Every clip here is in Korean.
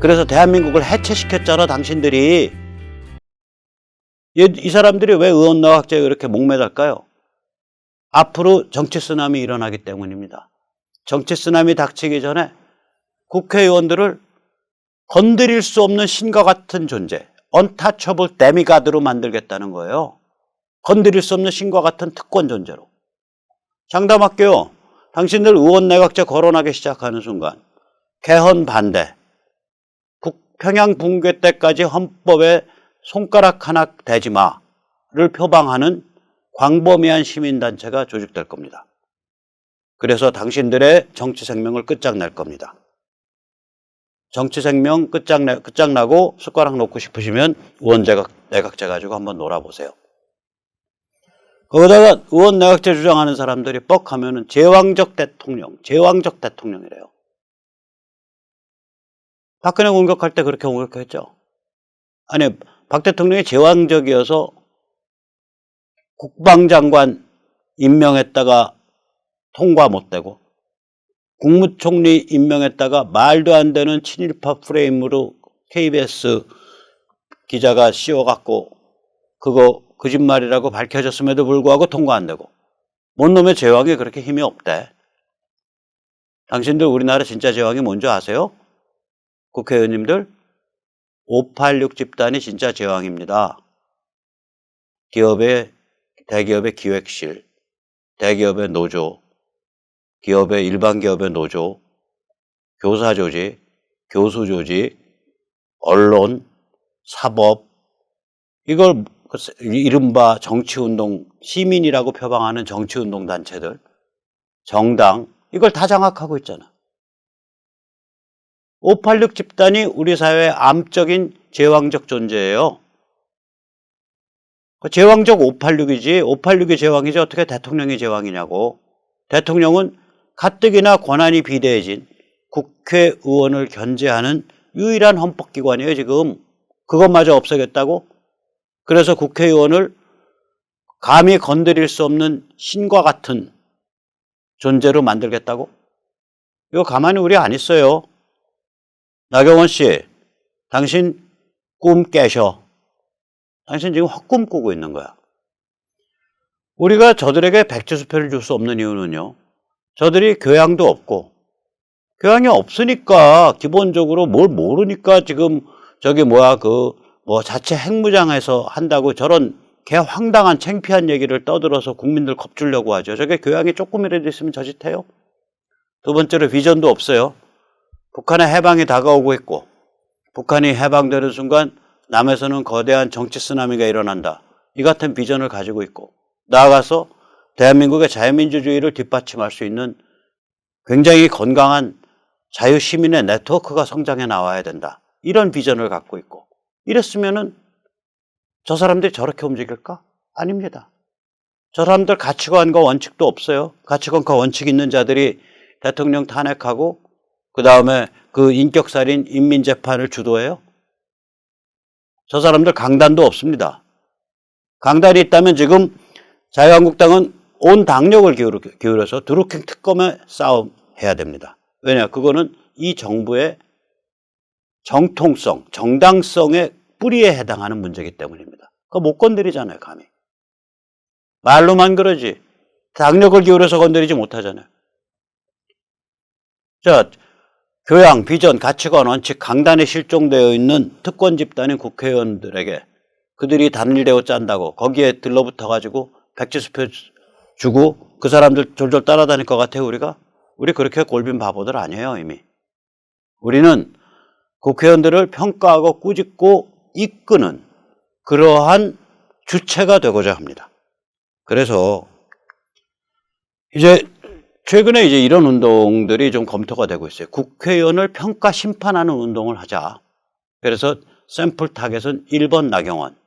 그래서 대한민국을 해체시켰잖아, 당신들이. 이 사람들이 왜 의원 내각제에 이렇게 목매달까요? 앞으로 정치 쓰나미 일어나기 때문입니다. 정치 쓰나미 닥치기 전에 국회의원들을 건드릴 수 없는 신과 같은 존재, untouchable demigod로 만들겠다는 거예요. 건드릴 수 없는 신과 같은 특권 존재로. 장담할게요. 당신들 의원 내각제 거론하기 시작하는 순간 개헌 반대, 평양 붕괴 때까지 헌법에 손가락 하나 대지 마를 표방하는 광범위한 시민단체가 조직될 겁니다. 그래서 당신들의 정치 생명을 끝장낼 겁니다. 정치 생명 끝장나고 숟가락 놓고 싶으시면 의원 내각제 가지고 한번 놀아보세요. 거기다가 의원 내각제 주장하는 사람들이 뻑하면은 제왕적 대통령이래요. 박근혜 공격할 때 그렇게 공격했죠. 아니, 박 대통령이 제왕적이어서 국방장관 임명했다가 통과 못되고 국무총리 임명했다가 말도 안 되는 친일파 프레임으로 KBS 기자가 씌워갖고 그거 거짓말이라고 밝혀졌음에도 불구하고 통과 안 되고 뭔 놈의 제왕이 그렇게 힘이 없대. 당신들 우리나라 진짜 제왕이 뭔지 아세요? 국회의원님들? 586 집단이 진짜 제왕입니다. 대기업의 기획실, 대기업의 노조, 일반 기업의 노조, 교사 조직, 교수 조직, 언론, 사법, 이걸 이른바 정치운동, 시민이라고 표방하는 정치운동 단체들, 정당, 이걸 다 장악하고 있잖아. 586 집단이 우리 사회의 암적인 제왕적 존재예요. 제왕적 586이지, 586이 제왕이지 어떻게 대통령이 제왕이냐고. 대통령은 가뜩이나 권한이 비대해진 국회의원을 견제하는 유일한 헌법기관이에요, 지금. 그것마저 없애겠다고? 그래서 국회의원을 감히 건드릴 수 없는 신과 같은 존재로 만들겠다고? 이거 가만히 우리 안 있어요. 나경원 씨, 당신 꿈 깨셔. 당신 지금 헛꿈 꾸고 있는 거야. 우리가 저들에게 백지수표를 줄 수 없는 이유는요. 저들이 교양도 없고, 교양이 없으니까 기본적으로 뭘 모르니까 지금 자체 핵무장해서 한다고 저런 개황당한 창피한 얘기를 떠들어서 국민들 겁주려고 하죠. 저게 교양이 조금이라도 있으면 저짓해요. 두 번째로 비전도 없어요. 북한의 해방이 다가오고 있고 북한이 해방되는 순간 남에서는 거대한 정치 쓰나미가 일어난다. 이 같은 비전을 가지고 있고 나아가서 대한민국의 자유민주주의를 뒷받침할 수 있는 굉장히 건강한 자유시민의 네트워크가 성장해 나와야 된다. 이런 비전을 갖고 있고 이랬으면은 저 사람들이 저렇게 움직일까? 아닙니다. 저 사람들 가치관과 원칙도 없어요. 가치관과 원칙 있는 자들이 대통령 탄핵하고 그 다음에 그 인격살인 인민재판을 주도해요. 저 사람들 강단도 없습니다. 강단이 있다면 지금 자유한국당은 온 당력을 기울여서 드루킹 특검에 싸움해야 됩니다. 왜냐? 그거는 이 정부의 정통성, 정당성의 뿌리에 해당하는 문제이기 때문입니다. 그거 못 건드리잖아요, 감히. 말로만 그러지. 당력을 기울여서 건드리지 못하잖아요. 자, 교양, 비전, 가치관, 원칙, 강단에 실종되어 있는 특권 집단인 국회의원들에게 그들이 단일대우 짠다고 거기에 들러붙어가지고 백지수표 주고 그 사람들 졸졸 따라다닐 것 같아요, 우리가? 우리 그렇게 꼴빈 바보들 아니에요, 이미. 우리는 국회의원들을 평가하고 꾸짖고 이끄는 그러한 주체가 되고자 합니다. 그래서 최근에 이런 운동들이 좀 검토가 되고 있어요. 국회의원을 평가 심판하는 운동을 하자. 그래서 샘플 타겟은 1번 나경원,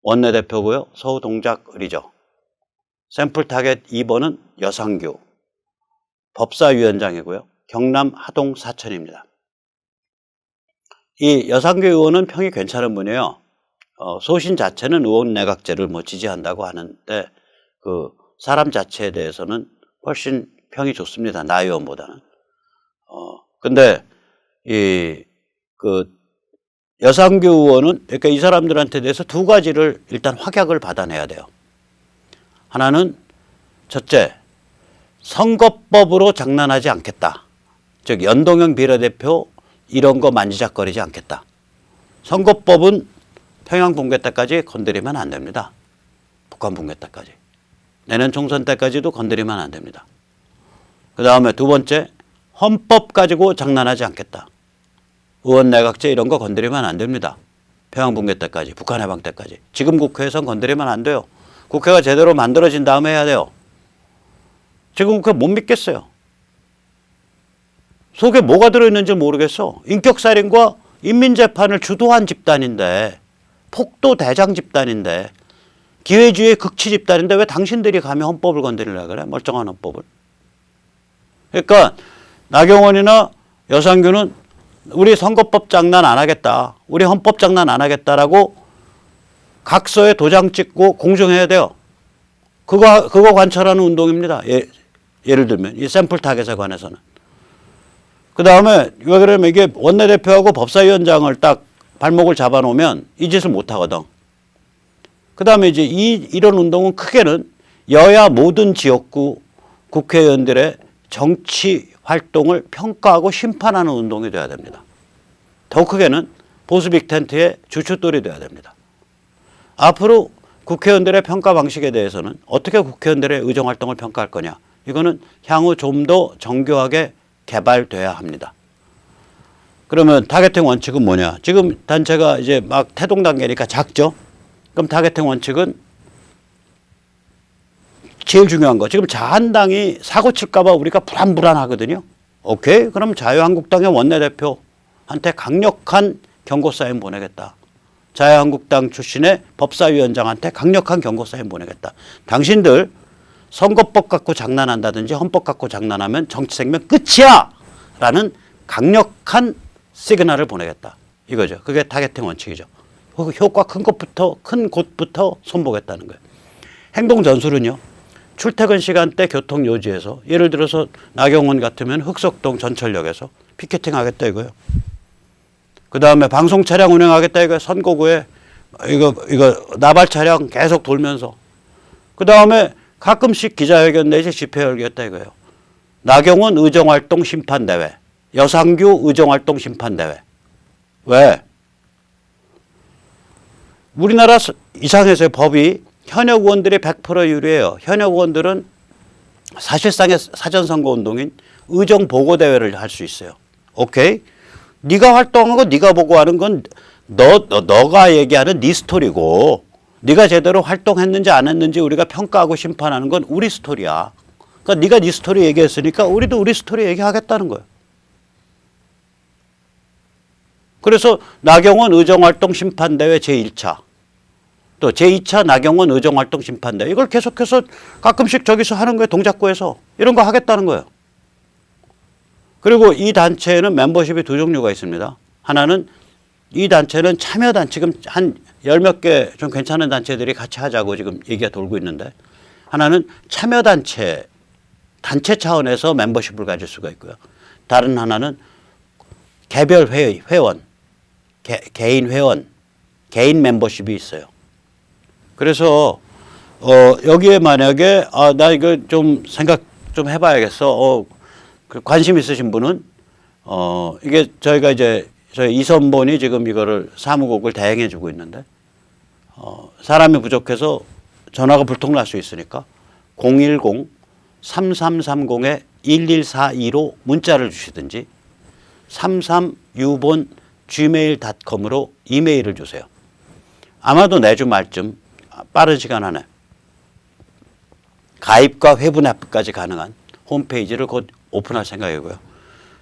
원내대표고요. 서우동작의리죠. 샘플 타겟 2번은 여상규, 법사위원장이고요. 경남 하동 사천입니다. 이 여상규 의원은 평이 괜찮은 분이에요. 소신 자체는 의원 내각제를 지지한다고 하는데 그 사람 자체에 대해서는 훨씬 평이 좋습니다. 나 의원보다는. 근데 그 여상규 의원은 그러니까 이 사람들한테 대해서 두 가지를 일단 확약을 받아내야 돼요. 하나는 첫째, 선거법으로 장난하지 않겠다. 즉 연동형 비례대표 이런 거 만지작거리지 않겠다. 선거법은 평양 붕괴 때까지 건드리면 안 됩니다. 북한 붕괴 때까지. 내년 총선 때까지도 건드리면 안 됩니다. 그 다음에 두 번째, 헌법 가지고 장난하지 않겠다. 의원 내각제 이런 거 건드리면 안 됩니다. 평양 붕괴 때까지, 북한 해방 때까지. 지금 국회에선 건드리면 안 돼요. 국회가 제대로 만들어진 다음에 해야 돼요. 지금 국회 못 믿겠어요. 속에 뭐가 들어있는지 모르겠어. 인격살인과 인민재판을 주도한 집단인데, 폭도 대장 집단인데, 기회주의 극치 집단인데 왜 당신들이 감히 헌법을 건드리려고 그래? 멀쩡한 헌법을. 그러니까 나경원이나 여상규는 우리 선거법 장난 안 하겠다. 우리 헌법 장난 안 하겠다라고 각서에 도장 찍고 공정해야 돼요. 그거 관철하는 운동입니다. 예를 들면 이 샘플 타겟에 관해서는. 그 다음에 왜 그러면 이게 원내대표하고 법사위원장을 딱 발목을 잡아놓으면 이 짓을 못 하거든. 그 다음에 이제 이런 운동은 크게는 여야 모든 지역구 국회의원들의 정치 활동을 평가하고 심판하는 운동이 돼야 됩니다. 더 크게는 보수 빅텐트의 주춧돌이 돼야 됩니다. 앞으로 국회의원들의 평가 방식에 대해서는 어떻게 국회의원들의 의정활동을 평가할 거냐. 이거는 향후 좀 더 정교하게 개발돼야 합니다. 그러면 타겟팅 원칙은 뭐냐. 지금 단체가 이제 막 태동 단계니까 작죠. 그럼 타겟팅 원칙은 제일 중요한 거. 지금 자한당이 사고 칠까 봐 우리가 불안하거든요. 오케이? 그럼 자유한국당의 원내대표한테 강력한 경고 사인 보내겠다. 자유한국당 출신의 법사위원장한테 강력한 경고 사인 보내겠다. 당신들 선거법 갖고 장난한다든지 헌법 갖고 장난하면 정치 생명 끝이야! 라는 강력한 시그널을 보내겠다. 이거죠. 그게 타겟팅 원칙이죠. 효과 큰 곳부터 손보겠다는 거예요. 행동 전술은요. 출퇴근 시간대 교통 요지에서 예를 들어서 나경원 같으면 흑석동 전철역에서 피켓팅 하겠다 이거예요. 그 다음에 방송 차량 운행하겠다 이거예요. 선거구에 이거 나발 차량 계속 돌면서. 그 다음에 가끔씩 기자회견 내지 집회 열겠다 이거예요. 나경원 의정활동 심판대회, 여상규 의정활동 심판대회. 왜? 우리나라 이상해서요. 법이 현역 의원들이 100% 유리해요. 현역 의원들은 사실상의 사전선거운동인 의정보고대회를 할 수 있어요. 오케이? 네가 활동하고 네가 보고하는 건 너가 얘기하는 네 스토리고 네가 제대로 활동했는지 안 했는지 우리가 평가하고 심판하는 건 우리 스토리야. 그러니까 네가 네 스토리 얘기했으니까 우리도 우리 스토리 얘기하겠다는 거예요. 그래서 나경원 의정활동 심판대회 제1차 또 제2차 나경원 의정활동 심판대회 이걸 계속해서 가끔씩 저기서 하는 거예요. 동작구에서. 이런 거 하겠다는 거예요. 그리고 이 단체에는 멤버십이 두 종류가 있습니다. 하나는 이 단체는 참여단 지금 한 10몇 개 좀 괜찮은 단체들이 같이 하자고 지금 얘기가 돌고 있는데 하나는 참여단체 단체 차원에서 멤버십을 가질 수가 있고요. 다른 하나는 개별 회원 개인 회원 개인 멤버십이 있어요. 그래서 여기에 만약에 나 이거 좀 생각 좀 해봐야겠어. 관심 있으신 분은 이게 저희가 이제 저희 이선본이 지금 이거를 사무국을 대행해 주고 있는데 사람이 부족해서 전화가 불통날 수 있으니까 010-3330-1142로 문자를 주시든지 33유본 gmail.com으로 이메일을 주세요. 아마도 내주 말쯤 빠른 시간 안에 가입과 회분 앱까지 가능한 홈페이지를 곧 오픈할 생각이고요.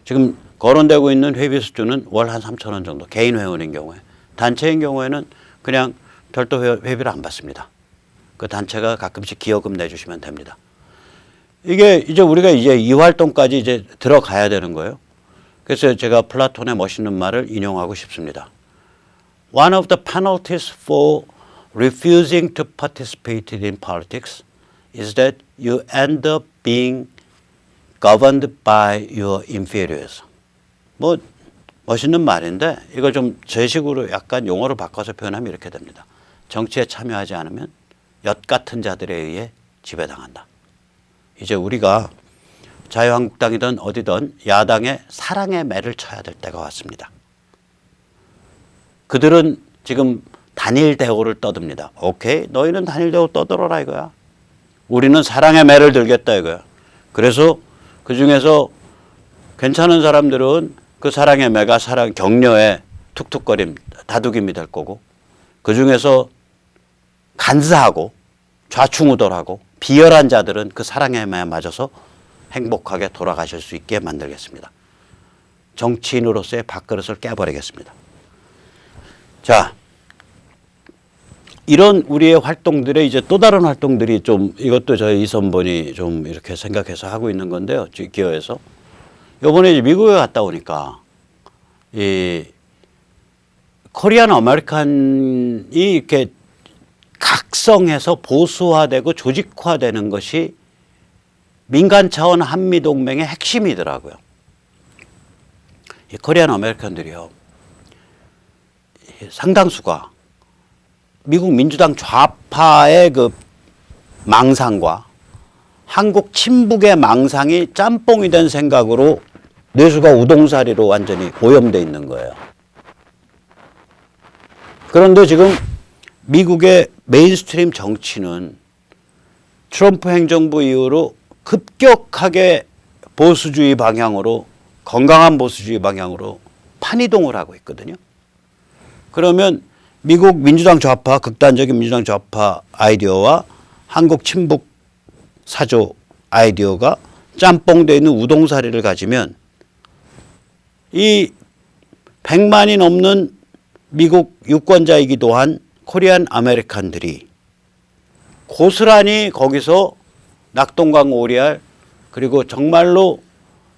지금 거론되고 있는 회비 수준은 월 한 3,000원 정도 개인 회원인 경우에 단체인 경우에는 그냥 별도 회비를 안 받습니다. 그 단체가 가끔씩 기여금 내주시면 됩니다. 이게 이제 우리가 이제 이 활동까지 이제 들어가야 되는 거예요. 그래서 제가 플라톤의 멋있는 말을 인용하고 싶습니다. One of the penalties for refusing to participate in politics is that you end up being governed by your inferiors. 뭐 멋있는 말인데 이걸 좀 제 식으로 약간 용어를 바꿔서 표현하면 이렇게 됩니다. 정치에 참여하지 않으면 엿 같은 자들에 의해 지배당한다. 이제 우리가 자유한국당이든 어디든 야당의 사랑의 매를 쳐야 될 때가 왔습니다. 그들은 지금 단일 대우를 떠듭니다. 오케이, 너희는 단일 대우 떠들어라 이거야. 우리는 사랑의 매를 들겠다 이거야. 그래서 그 중에서 괜찮은 사람들은 그 사랑의 매가 사랑 격려에 툭툭거림, 다독임이 될 거고, 그 중에서 간사하고 좌충우돌하고 비열한 자들은 그 사랑의 매에 맞아서 행복하게 돌아가실 수 있게 만들겠습니다. 정치인으로서의 밥그릇을 깨버리겠습니다. 자, 이런 우리의 활동들의 이제 또 다른 활동들이 좀 이것도 저희 이선본이 좀 이렇게 생각해서 하고 있는 건데요. 기어에서. 요번에 이제 미국에 갔다 오니까 이 코리안 아메리칸이 이렇게 각성해서 보수화되고 조직화되는 것이 민간 차원 한미동맹의 핵심이더라고요. 이 코리안 아메리칸들이요. 상당수가 미국 민주당 좌파의 그 망상과 한국 친북의 망상이 짬뽕이 된 생각으로 뇌수가 우동사리로 완전히 오염되어 있는 거예요. 그런데 지금 미국의 메인스트림 정치는 트럼프 행정부 이후로 급격하게 보수주의 방향으로, 건강한 보수주의 방향으로 판이동을 하고 있거든요. 그러면 미국 민주당 좌파, 극단적인 민주당 좌파 아이디어와 한국 친북 사조 아이디어가 짬뽕되어 있는 우동사리를 가지면 이 100만이 넘는 미국 유권자이기도 한 코리안 아메리칸들이 고스란히 거기서 낙동강 오리알, 그리고 정말로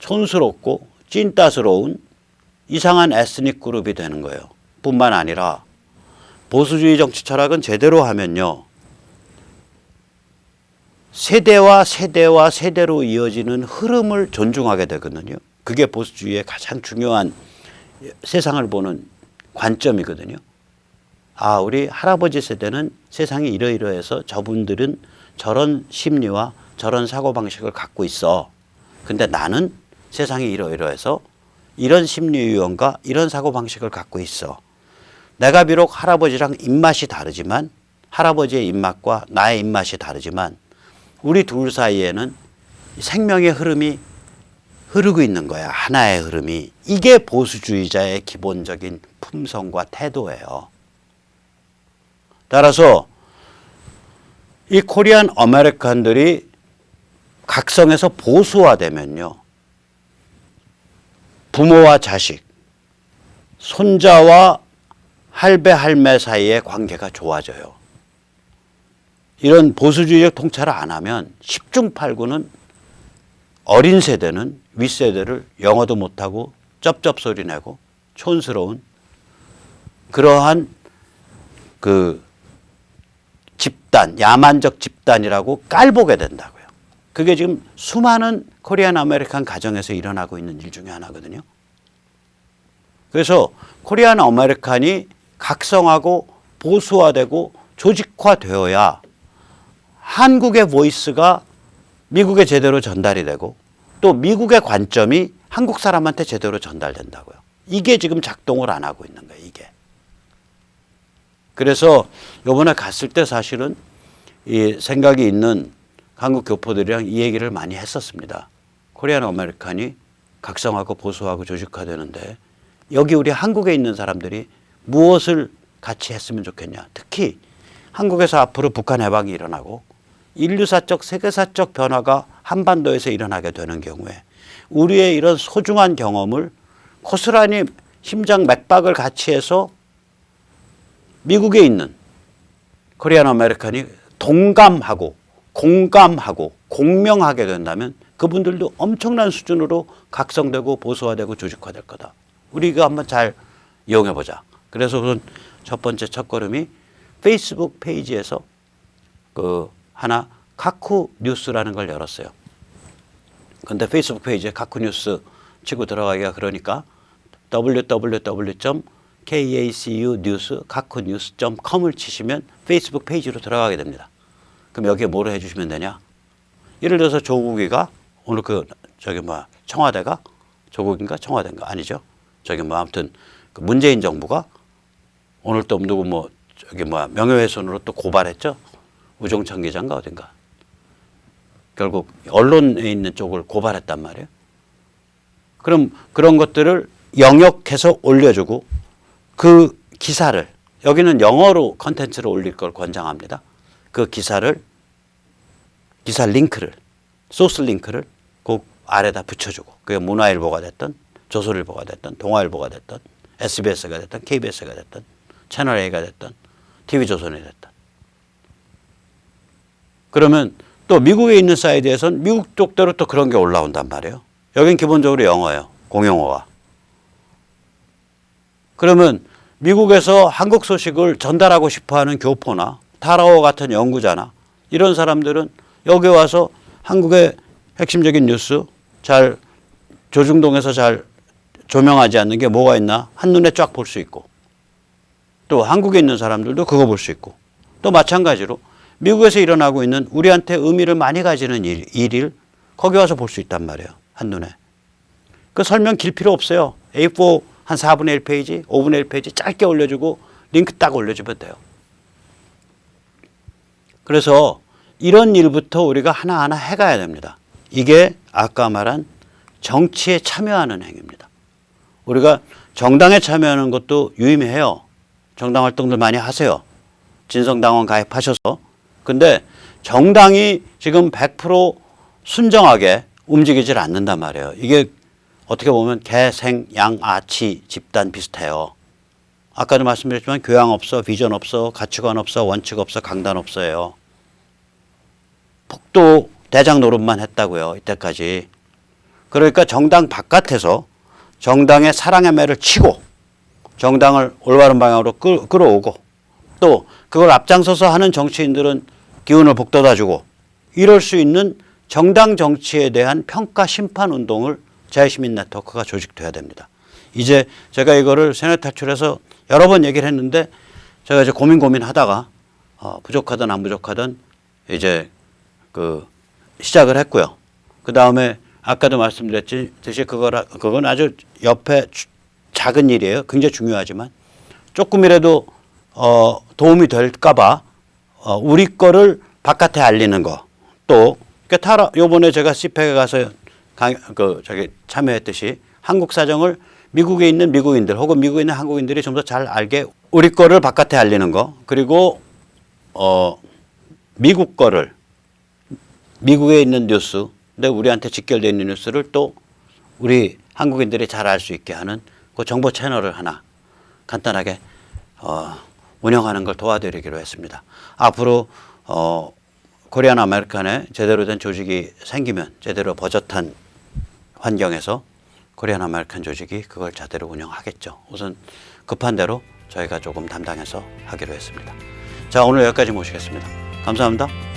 촌스럽고 찐따스러운 이상한 에스닉 그룹이 되는 거예요. 뿐만 아니라 보수주의 정치 철학은 제대로 하면요, 세대와 세대와 세대로 이어지는 흐름을 존중하게 되거든요. 그게 보수주의의 가장 중요한 세상을 보는 관점이거든요. 아, 우리 할아버지 세대는 세상이 이러이러해서 저분들은 저런 심리와 저런 사고방식을 갖고 있어. 근데 나는 세상이 이러이러해서 이런 심리 유형과 이런 사고방식을 갖고 있어. 내가 비록 할아버지랑 입맛이 다르지만, 할아버지의 입맛과 나의 입맛이 다르지만 우리 둘 사이에는 생명의 흐름이 흐르고 있는 거야. 하나의 흐름이. 이게 보수주의자의 기본적인 품성과 태도예요. 따라서 이 코리안 아메리칸들이 각성해서 보수화되면요, 부모와 자식, 손자와 할배 할매 사이의 관계가 좋아져요. 이런 보수주의적 통찰을 안 하면 10중 8구는 어린 세대는 윗세대를 영어도 못하고 쩝쩝 소리 내고 촌스러운 그러한 그 집단, 야만적 집단이라고 깔보게 된다고요. 그게 지금 수많은 코리안 아메리칸 가정에서 일어나고 있는 일 중에 하나거든요. 그래서 코리안 아메리칸이 각성하고 보수화되고 조직화되어야 한국의 보이스가 미국에 제대로 전달이 되고 또 미국의 관점이 한국 사람한테 제대로 전달된다고요. 이게 지금 작동을 안 하고 있는 거예요, 이게. 그래서 이번에 갔을 때 사실은 이 생각이 있는 한국 교포들이랑 이 얘기를 많이 했었습니다. 코리안 아메리칸이 각성하고 보수하고 조직화되는데 여기 우리 한국에 있는 사람들이 무엇을 같이 했으면 좋겠냐. 특히 한국에서 앞으로 북한 해방이 일어나고 인류사적 세계사적 변화가 한반도에서 일어나게 되는 경우에 우리의 이런 소중한 경험을 고스란히 심장 맥박을 같이 해서 미국에 있는 코리안 아메리칸이 동감하고 공감하고 공명하게 된다면 그분들도 엄청난 수준으로 각성되고 보수화되고 조직화될 거다. 우리가 한번 잘 이용해보자. 그래서 그런 첫 번째 첫걸음이 페이스북 페이지에서 그 하나 카쿠 뉴스라는 걸 열었어요. 근데 페이스북 페이지에 카쿠 뉴스 치고 들어가기가 그러니까 www.kacunews.com을 치시면 페이스북 페이지로 들어가게 됩니다. 그럼 여기에 뭐를 해주시면 되냐? 예를 들어서 조국이가 오늘 청와대가 조국인가 청와대인가 아니죠? 아무튼 그 문재인 정부가 오늘 또 누구 명예훼손으로 또 고발했죠? 우종천 기자인가 어딘가. 결국 언론에 있는 쪽을 고발했단 말이에요. 그럼 그런 것들을 영역해서 올려주고 그 기사를 여기는 영어로 컨텐츠를 올릴 걸 권장합니다. 그 기사 링크를 소스 링크를 꼭 아래다 붙여주고 그게 문화일보가 됐든 조선일보가 됐든 동아일보가 됐든 SBS가 됐든 KBS가 됐든 채널A가 됐든 TV조선이 됐든 그러면 또 미국에 있는 사이트에서는 미국 쪽대로 또 그런 게 올라온단 말이에요. 여긴 기본적으로 영어예요. 공용어가. 그러면 미국에서 한국 소식을 전달하고 싶어하는 교포나 타라오 같은 연구자나 이런 사람들은 여기 와서 한국의 핵심적인 뉴스 잘 조중동에서 잘 조명하지 않는 게 뭐가 있나 한눈에 쫙 볼 수 있고 또 한국에 있는 사람들도 그거 볼 수 있고 또 마찬가지로 미국에서 일어나고 있는 우리한테 의미를 많이 가지는 일을 거기 와서 볼 수 있단 말이에요. 한눈에. 그 설명 길 필요 없어요. A4 한 4분의 1페이지, 5분의 1페이지 짧게 올려주고 링크 딱 올려주면 돼요. 그래서 이런 일부터 우리가 하나하나 해가야 됩니다. 이게 아까 말한 정치에 참여하는 행위입니다. 우리가 정당에 참여하는 것도 유의미해요. 정당 활동들 많이 하세요. 진성당원 가입하셔서. 근데 정당이 지금 100% 순정하게 움직이질 않는단 말이에요. 이게 어떻게 보면 개, 생, 양, 아치 집단 비슷해요. 아까도 말씀드렸지만 교양 없어, 비전 없어, 가치관 없어, 원칙 없어, 강단 없어요. 폭도 대장 노릇만 했다고요. 이때까지. 그러니까 정당 바깥에서 정당의 사랑의 매를 치고 정당을 올바른 방향으로 끌어오고 또 그걸 앞장서서 하는 정치인들은 기운을 북돋아주고 이럴 수 있는 정당 정치에 대한 평가 심판 운동을 자유시민 네트워크가 조직돼야 됩니다. 이제 제가 이거를 세뇌 탈출해서 여러 번 얘기를 했는데 제가 이제 고민하다가 부족하든 안 부족하든 이제 시작을 했고요. 그 다음에 아까도 말씀드렸듯이 그건 아주 옆에 작은 일이에요. 굉장히 중요하지만 조금이라도 도움이 될까봐 우리 거를 바깥에 알리는 거. 또 요번에 제가 CPEC에 가서 참여했듯이 한국 사정을 미국에 있는 미국인들 혹은 미국에 있는 한국인들이 좀 더 잘 알게 우리 거를 바깥에 알리는 거. 그리고 미국 거를 미국에 있는 뉴스, 근데 우리한테 직결되어 있는 뉴스를 또 우리 한국인들이 잘 알 수 있게 하는 그 정보 채널을 하나 간단하게 운영하는 걸 도와드리기로 했습니다. 앞으로 코리안 아메리칸에 제대로 된 조직이 생기면 제대로 버젓한 환경에서 코리안 아메리칸 조직이 그걸 제대로 운영하겠죠. 우선 급한 대로 저희가 조금 담당해서 하기로 했습니다. 자, 오늘 여기까지 모시겠습니다. 감사합니다.